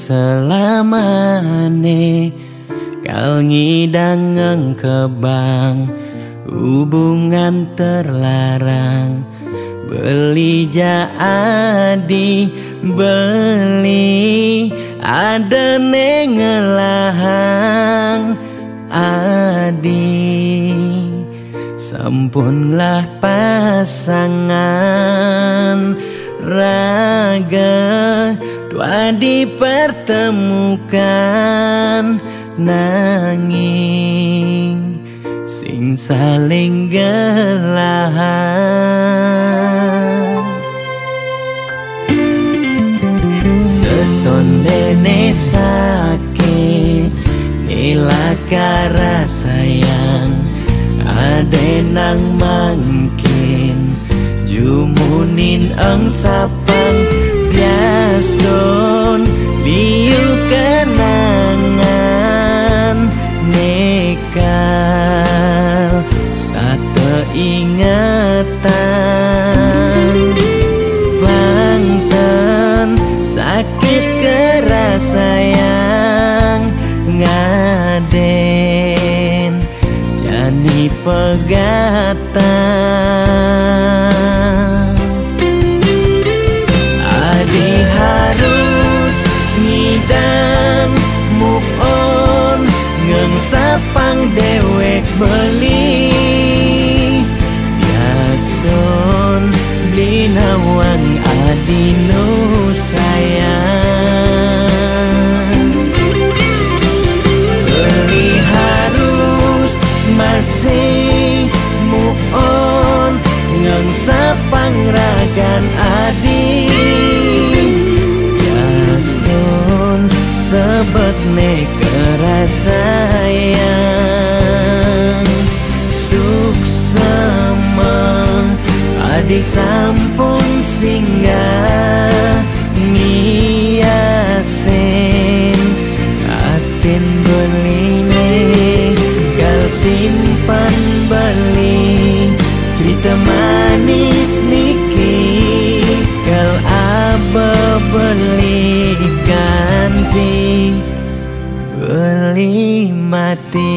selamane kal ngidang kebang hubungan terlarang beli jadi beli ada nengelahang adi sampunlah pasangan raga dua dipertemukan nanging sing saling gelahan seton dene sakit nilakara sayang ade nang mangkin jumunin ang sapang biaston biu kenangan nekal stata ingatan bangten sakit keras sayang ngaden jani pegatan adi harus ngidang move on ngengsapang dewek beli biaston beli nawang adi nu sayang beli harus masih move on ngengsapang ragan adi biaston sebet nekera sayang suksema adi sampun singgah ngiasen atin beline gal simpan beli cerita manis niki gal aba beli ganti beli mati.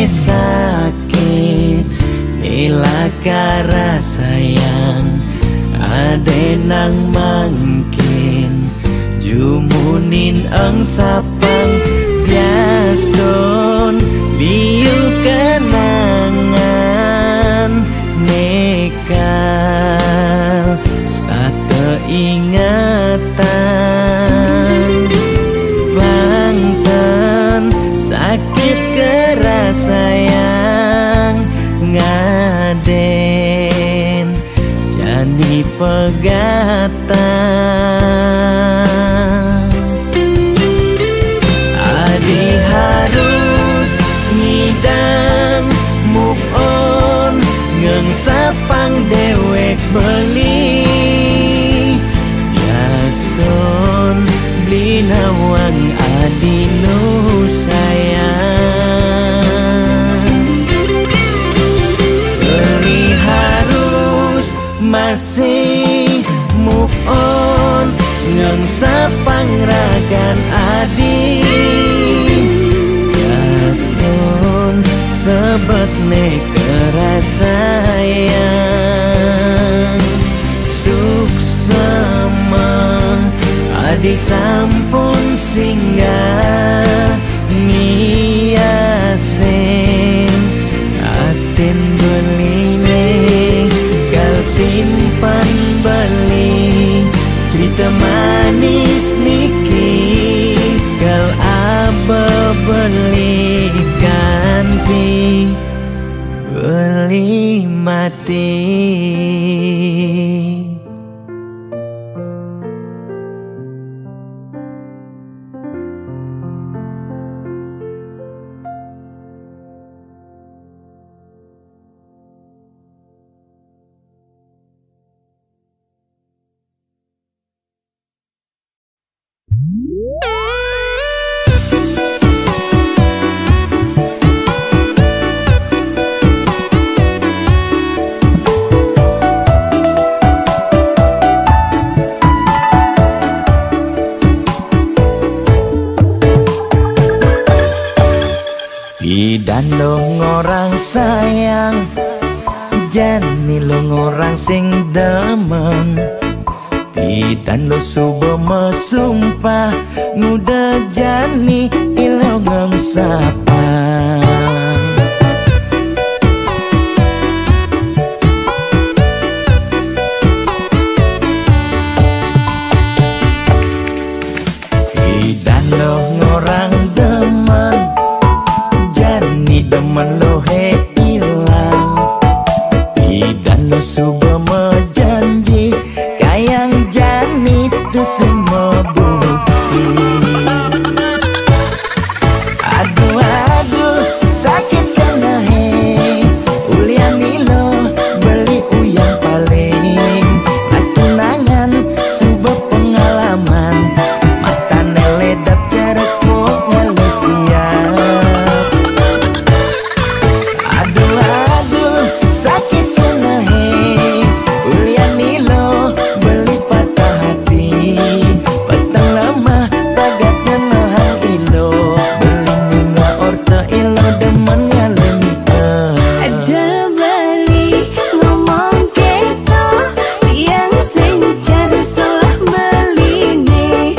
Sakit nilakara sayang ade nang mangkin jumunin ang sapang biaston biu kenangan nekal stata ingatan bangten sakit keras sayang ngaden jani pegatan adi harus ngidang move on ngengsapang dewek beli biaston beli nawang adi nu sayang beli harus masih move on ngengsapang ragan adi biaston sebet nekera sayang suksema adi sampun singgah ngiasen atin beline gal simpan beli cerita manis niki gal aba beli ganti beli mati. Dan lo ngorang sayang, jani lo ngorang sing demen. Dan lo subuh mesumpah, nguda jani ilo ngengsapa. Dan lo ngorang demen, jani demen lo he ilang. Dan lo subuh menjanji, kayang jani tu semua bukti. Aduh aduh sakit kena he, uliani lo beli uyang paling. Nah tunangan subuh pengalaman, mata neledap cara kok ngale siap. Aduh aduh sakit kena he, uliani lo beli patah hati. Petang lama tagat ngenahang ilo, beli bunga orta ilo demen ngalemi Ada bali ngomong keto, yang sencar salah beline.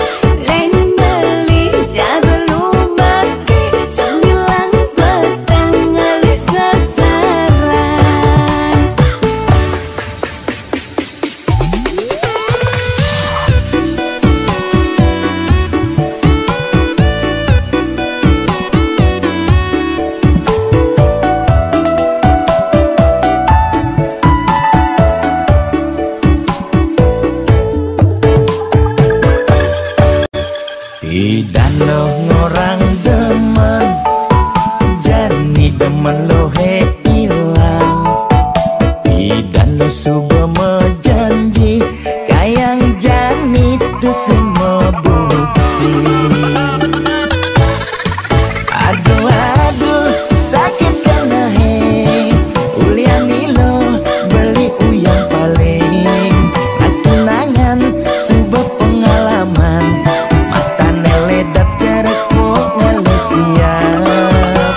Lain beli jago lumake, sembilan petang ngali sasaran. Dan lo ngorang demen, jani demen lo he ilang. Dan lo subuh menjanji, kayang jani tu semua bukti. Aduh aduh sakit kena he, uliani lo beli uyang paling. Nah tunangan subuh pengalaman, mata neledap cara kok ngale siap.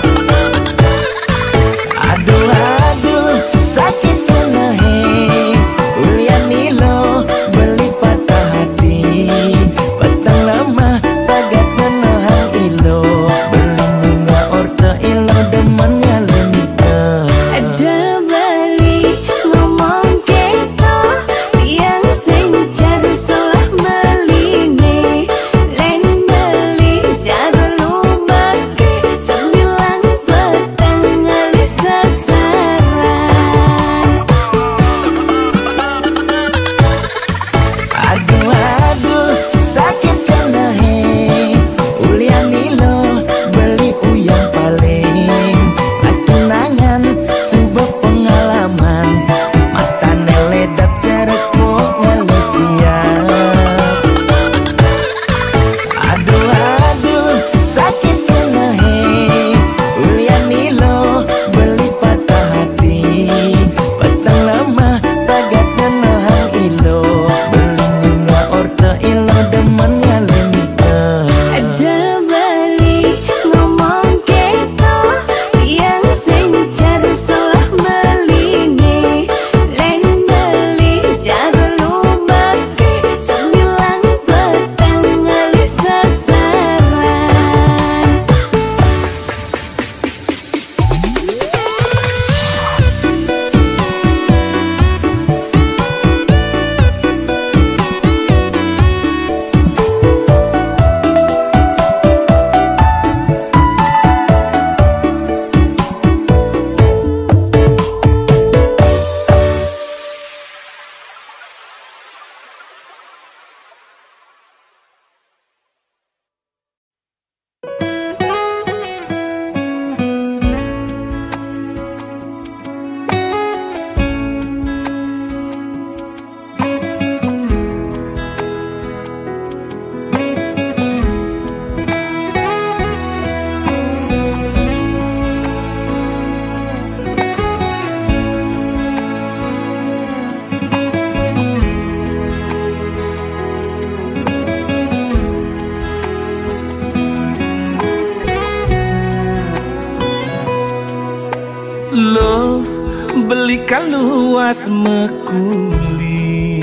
kaluas mekuli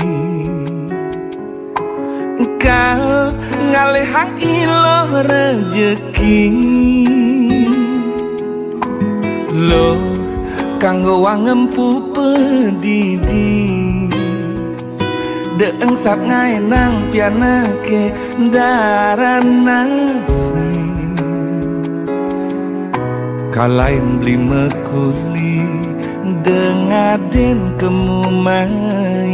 kal ngalehang ilo rejeki lo kanggo wangempu pedidi deeng sap ngaenang pianake daranasi kalain beli mekuli dengaden kemumai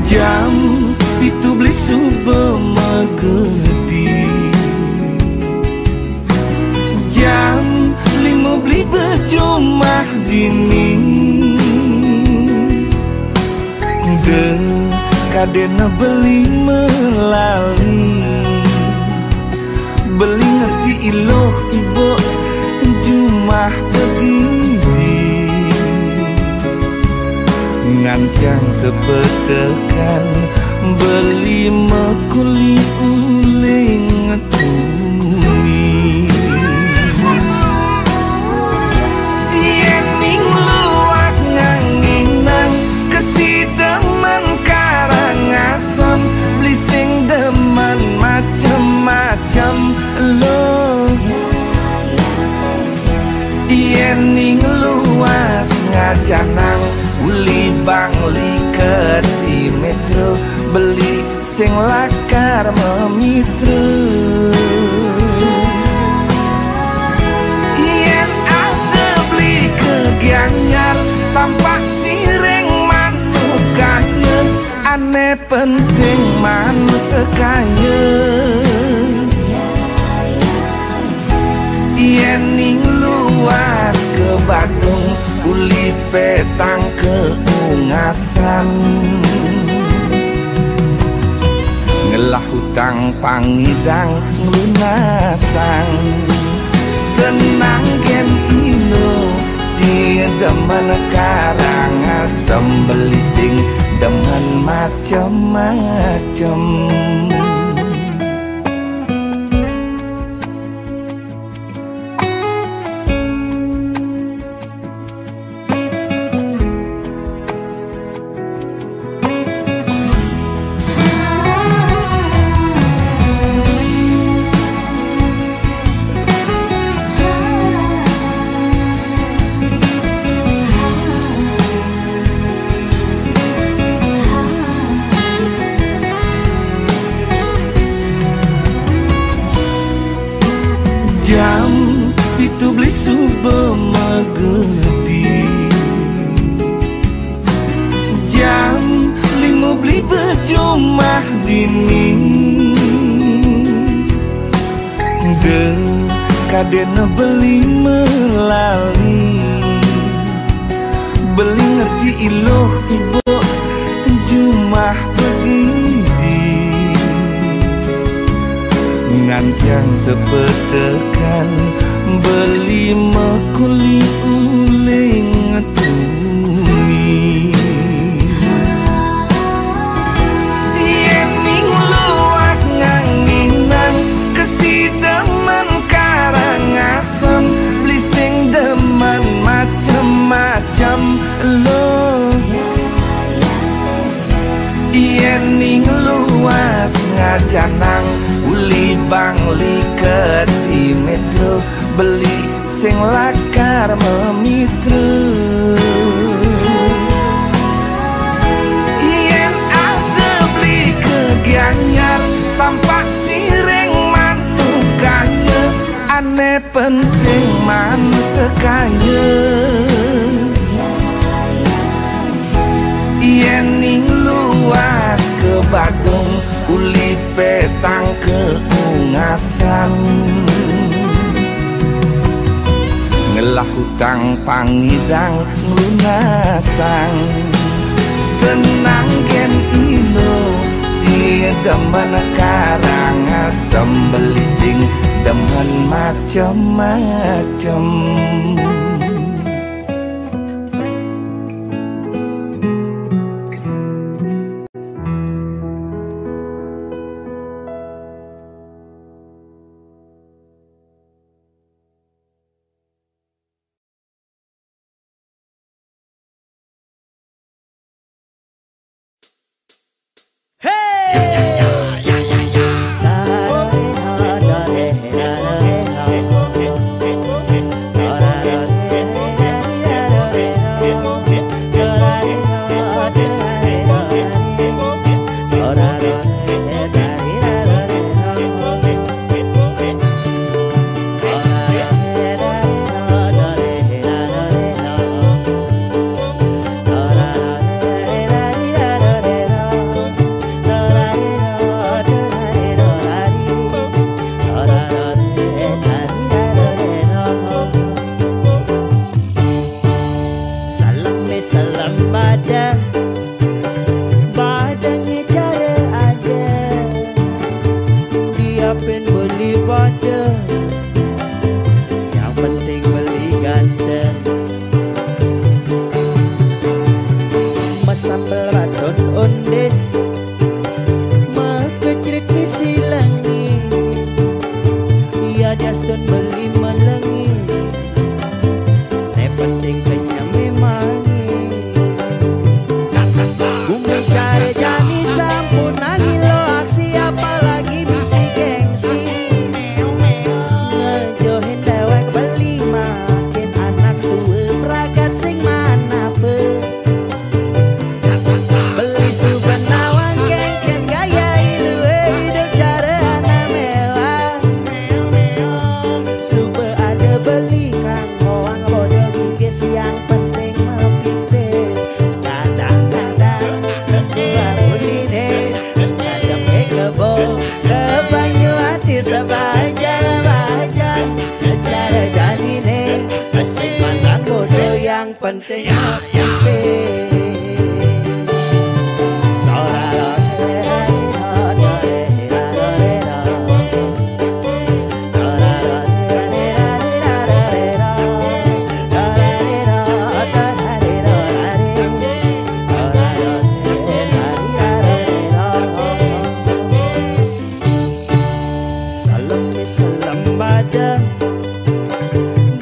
jam itu beli subuh megedi jam 5 beli berjumah dini de kadena beli melali beli ngerti iloh ibu jumah berdiri ngancang sepetekan beli mekuli uling tuni yen ning luas nganginang kesidemen Karangasem beli sing demen macem-macem lo yen ning luas ngajanang uli bangli ke di metro beli sing lakar memitra yen ada beli ke Gianyar tampak sireng manukanya aneh penting man sekaya yen ning luas ke Badung uli petang keungasan ngelah hutang pangidang ngelunasang tenang gen ilo si demen Karangasem beli sing demen macem-macem jam itu beli subuh megedi jam 5 beli berjumah dini de kadena beli melali beli ngerti iloh ibu jumah berdiri ngancang sepetekan beli mekuli uling tuni yen ning luas nganginang kesidemen Karangasem beli sing demen macem-macem lo yen ning luas ngajanang uli bangli ke di metro beli sing lakar memitra yen ada beli ke Gianyar tampak sireng manukanya aneh penting man sekaya yen ning luas ke Badung uli petang keungasan ngelah hutang pangidang ngelunasang tenang gen ilo si demen Karangasem beli sing demen macem-macem baton ondes makecret misi langi ya daston beli melengi penting kenyang memani bumi cari jani sampun nangis lo aksi apalagi misi gengsi ngejohin dewek beli makin anak tua peragat sing mana pe beli subenawang kengken gaya ilue hidup cara anak mewah super ada beli kang hoang bodoh yang penting mepipis kadang-kadang bangun ini kadang kebo kebanyu hati sebahagia cara jadi nih asik mantan bodoh yang penting mepipis.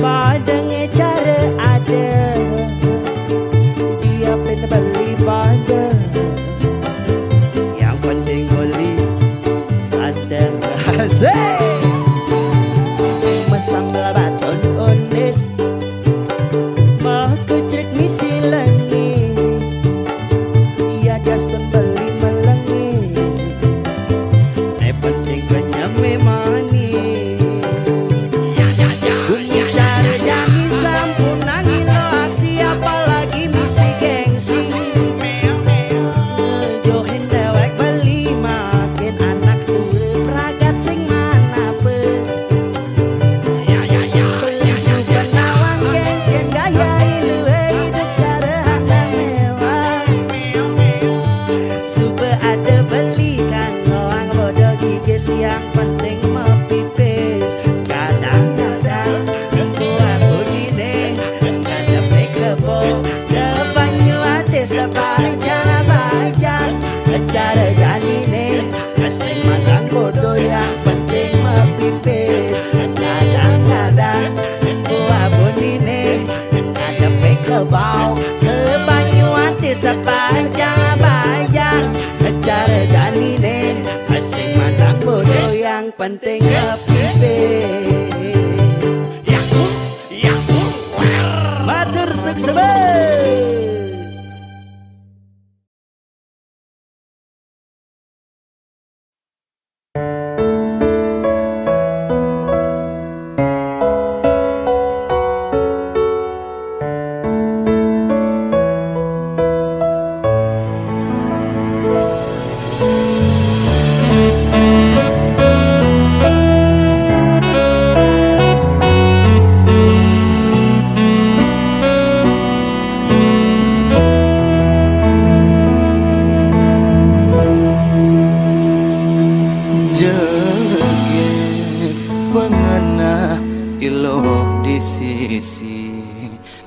Badangnya cara ada dia pengen beli badang yang penting beli ada asik mesam baton ondes mah kecret misi langi ya daston beli melengi penting kenyang memani yang penting mepipis kadang-kadang tentu aku dine ada kebo kebanyu hati sebahagia cara jadi nih asing matang bodoh yang penting mepipis kadang-kadang tentu aku dine ada kebo kebanyu hati sebahagia cara jadi nih asing matang bodoh yang penting ngepipis. Matur sukses.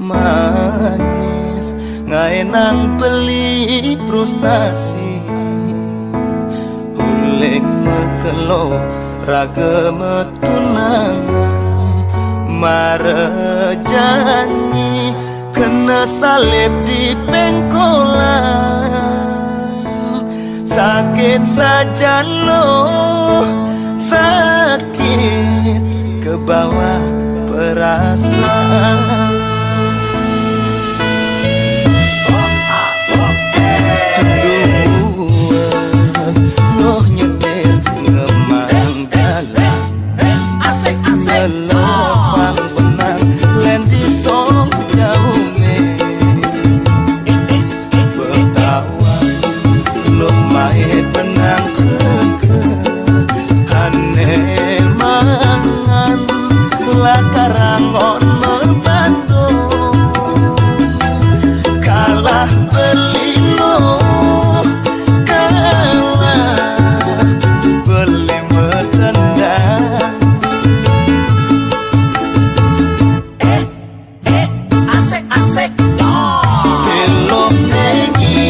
Manis ngaenang beli frustasi Hulek mekelo raga metunangan Marejani kena salib di pengkolan Sakit saja loh, sakit ke bawah perasaan karangon membandung kalah belino kalah beli metendang asik asik elok nengi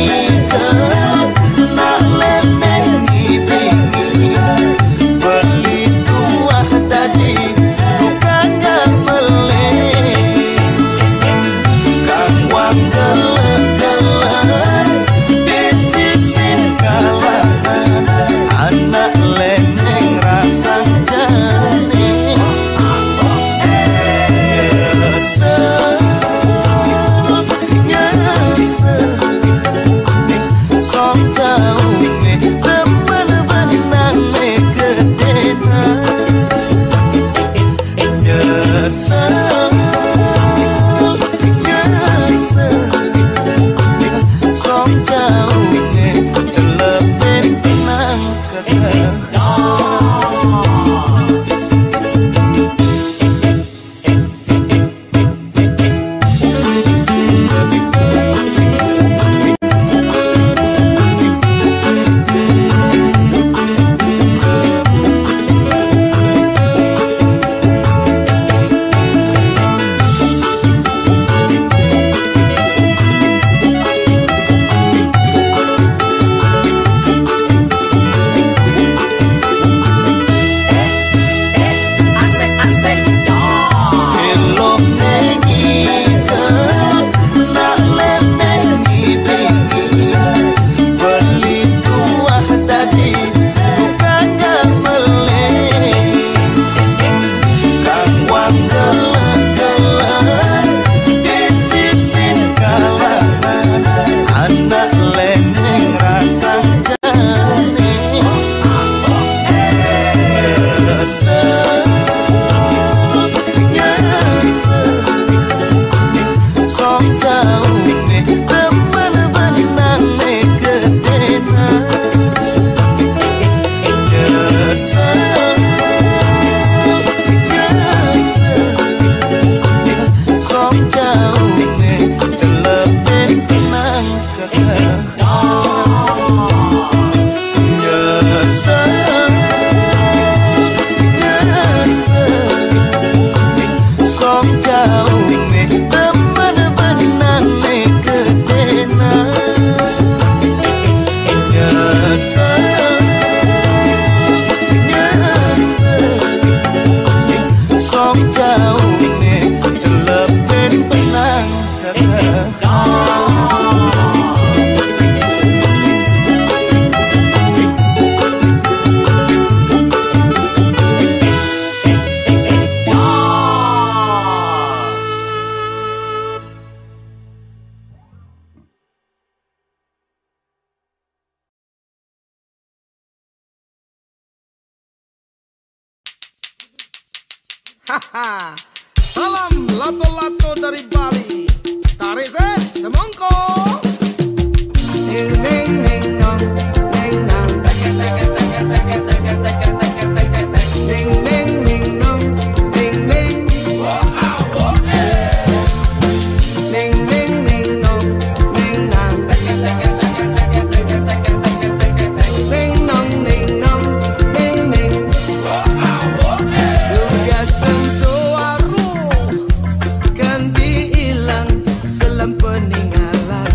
Haha, salam lato-lato dari Bali. Tarik ses semongko. Ding ding ding dong, ding dong. Ding ding ding dong, ding ding. Ding ding ding dong, ding dong. Ding dong ding dong, ding ding. Tugas sentuh aruh kan diilang selam peninggalan.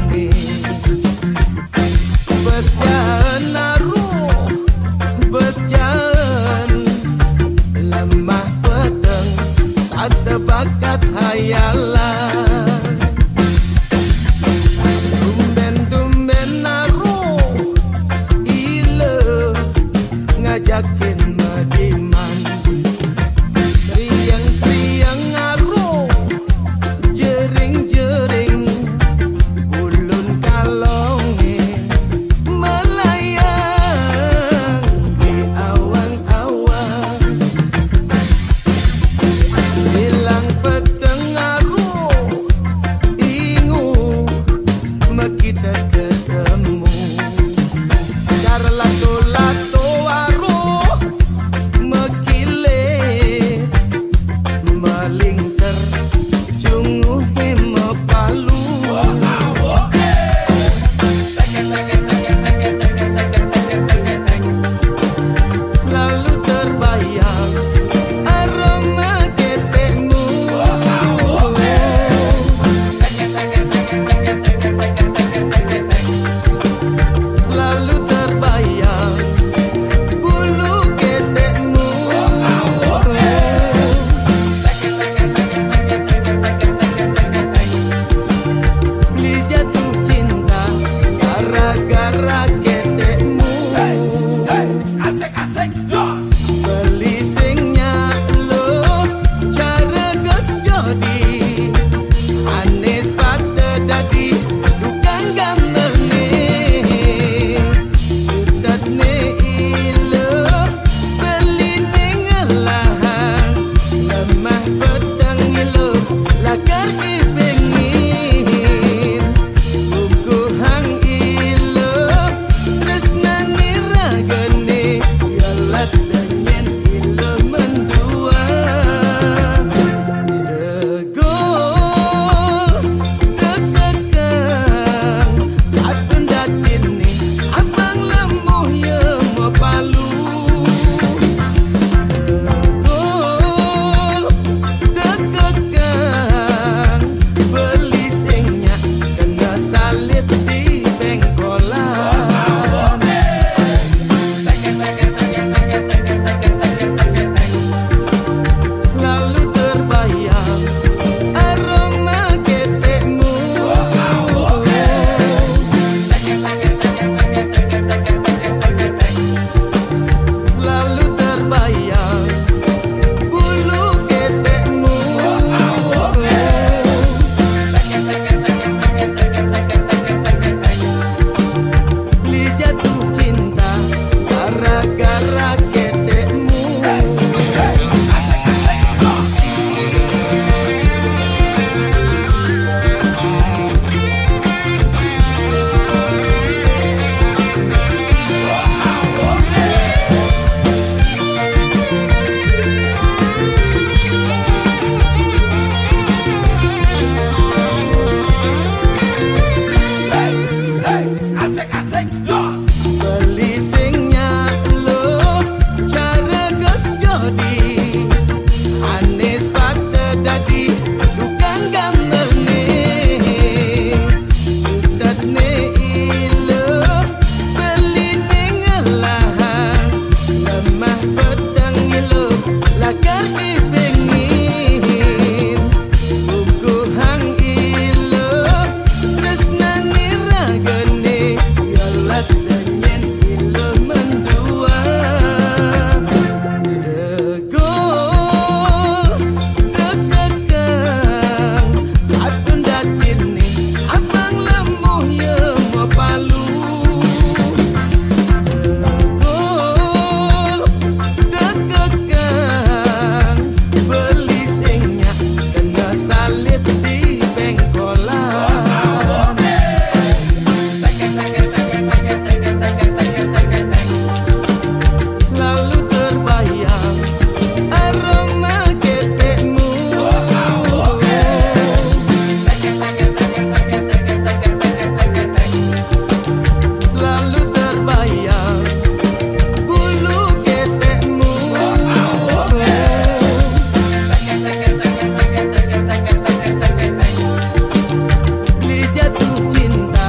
Jatuh cinta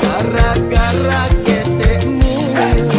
gara-gara ketekmu.